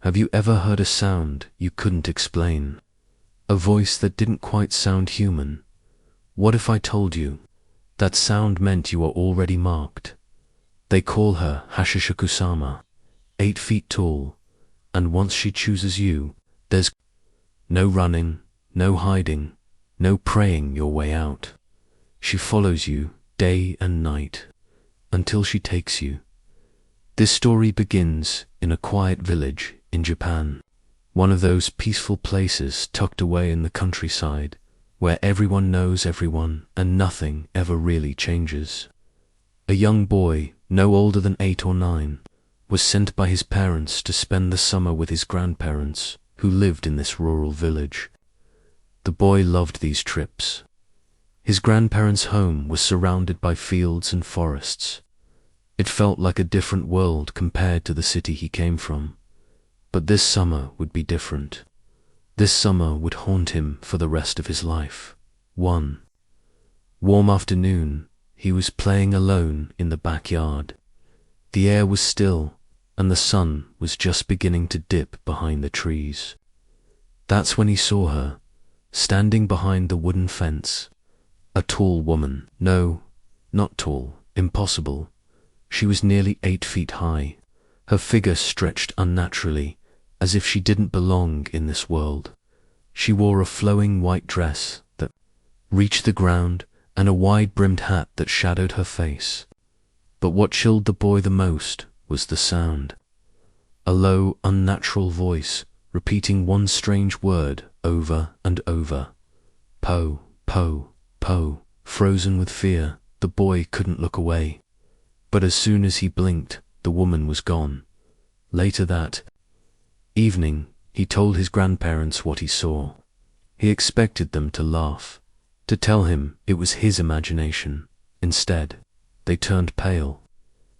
Have you ever heard a sound you couldn't explain? A voice that didn't quite sound human? What if I told you that sound meant you were already marked? They call her Hachishakusama, 8 feet tall, and once she chooses you, there's no running, no hiding, no praying your way out. She follows you day and night until she takes you. This story begins in a quiet village in Japan, one of those peaceful places tucked away in the countryside where everyone knows everyone and nothing ever really changes. A young boy, no older than 8 or 9, was sent by his parents to spend the summer with his grandparents, who lived in this rural village. The boy loved these trips. His grandparents' home was surrounded by fields and forests. It felt like a different world compared to the city he came from. But this summer would be different. This summer would haunt him for the rest of his life. One warm afternoon, he was playing alone in the backyard. The air was still, and the sun was just beginning to dip behind the trees. That's when he saw her, standing behind the wooden fence. A tall woman. No, not tall, impossible. She was nearly 8 feet high. Her figure stretched unnaturally, as if she didn't belong in this world. She wore a flowing white dress that reached the ground and a wide-brimmed hat that shadowed her face. But what chilled the boy the most was the sound. A low, unnatural voice repeating one strange word over and over. Po, po, po. Frozen with fear, the boy couldn't look away. But as soon as he blinked, the woman was gone. Later that evening, he told his grandparents what he saw. He expected them to laugh, to tell him it was his imagination. Instead, they turned pale.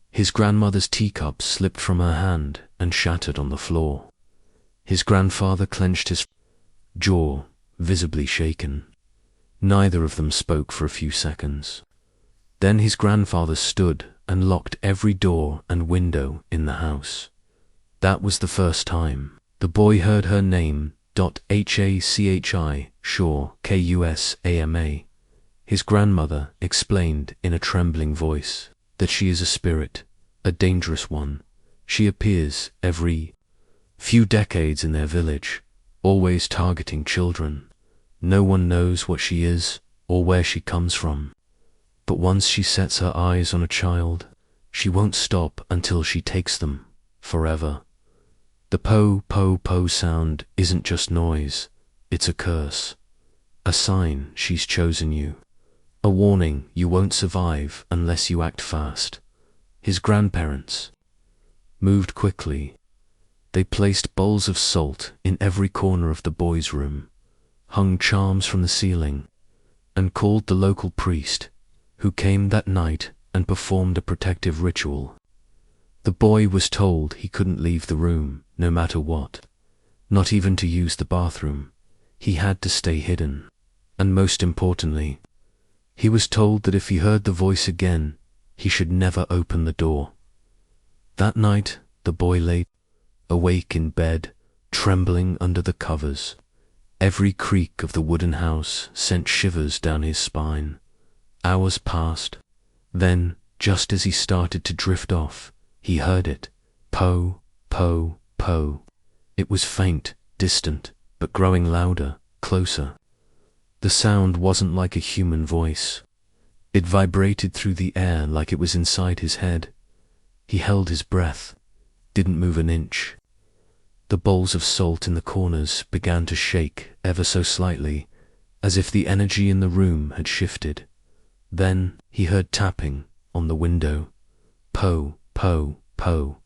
His grandmother's teacup slipped from her hand and shattered on the floor. His grandfather clenched his jaw, visibly shaken. Neither of them spoke for a few seconds. Then his grandfather stood and locked every door and window in the house. That was the first time the boy heard her name. Hachi, Shaw, Kusama. His grandmother explained in a trembling voice that she is a spirit, a dangerous one. She appears every few decades in their village, always targeting children. No one knows what she is or where she comes from. But once she sets her eyes on a child, she won't stop until she takes them forever. The po, po, po sound isn't just noise, it's a curse. A sign she's chosen you. A warning you won't survive unless you act fast. His grandparents moved quickly. They placed bowls of salt in every corner of the boy's room, hung charms from the ceiling, and called the local priest, who came that night and performed a protective ritual. The boy was told he couldn't leave the room, no matter what, not even to use the bathroom. He had to stay hidden. And most importantly, he was told that if he heard the voice again, he should never open the door. That night, the boy lay awake in bed, trembling under the covers. Every creak of the wooden house sent shivers down his spine. Hours passed. Then, just as he started to drift off, he heard it. Po, po, po. It was faint, distant, but growing louder, closer. The sound wasn't like a human voice. It vibrated through the air like it was inside his head. He held his breath, didn't move an inch. The bowls of salt in the corners began to shake ever so slightly, as if the energy in the room had shifted. Then he heard tapping on the window. Po, po, po.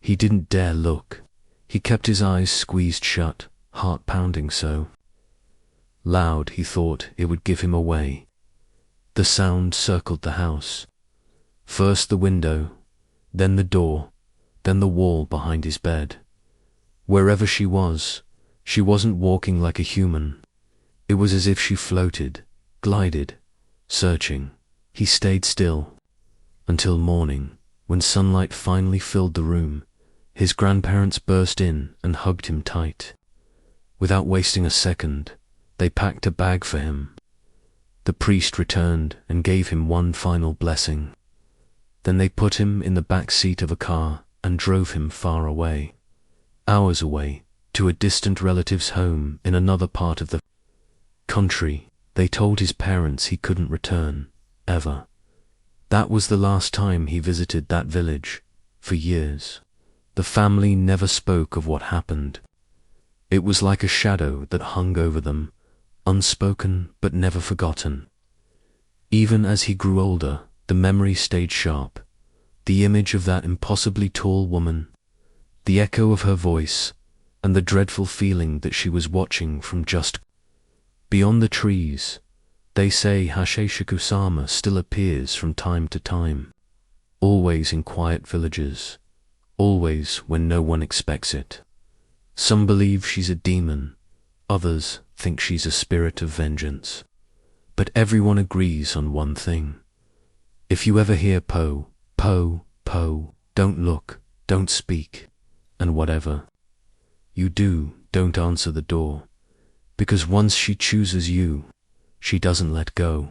He didn't dare look. He kept his eyes squeezed shut, heart pounding so loud he thought it would give him away. The sound circled the house. First the window, then the door, then the wall behind his bed. Wherever she wasn't walking like a human. It was as if she floated, glided, searching. He stayed still until morning, when sunlight finally filled the room. His grandparents burst in and hugged him tight. Without wasting a second, they packed a bag for him. The priest returned and gave him one final blessing. Then they put him in the back seat of a car and drove him far away, hours away, to a distant relative's home in another part of the country. They told his parents he couldn't return, ever. That was the last time he visited that village, for years. The family never spoke of what happened. It was like a shadow that hung over them, unspoken but never forgotten. Even as he grew older, the memory stayed sharp. The image of that impossibly tall woman, the echo of her voice, and the dreadful feeling that she was watching from just beyond the trees. They say Hachishakusama still appears from time to time, always in quiet villages, always when no one expects it. Some believe she's a demon, others think she's a spirit of vengeance. But everyone agrees on one thing. If you ever hear po, po, po, don't look, don't speak, and whatever you do, don't answer the door, because once she chooses you, she doesn't let go.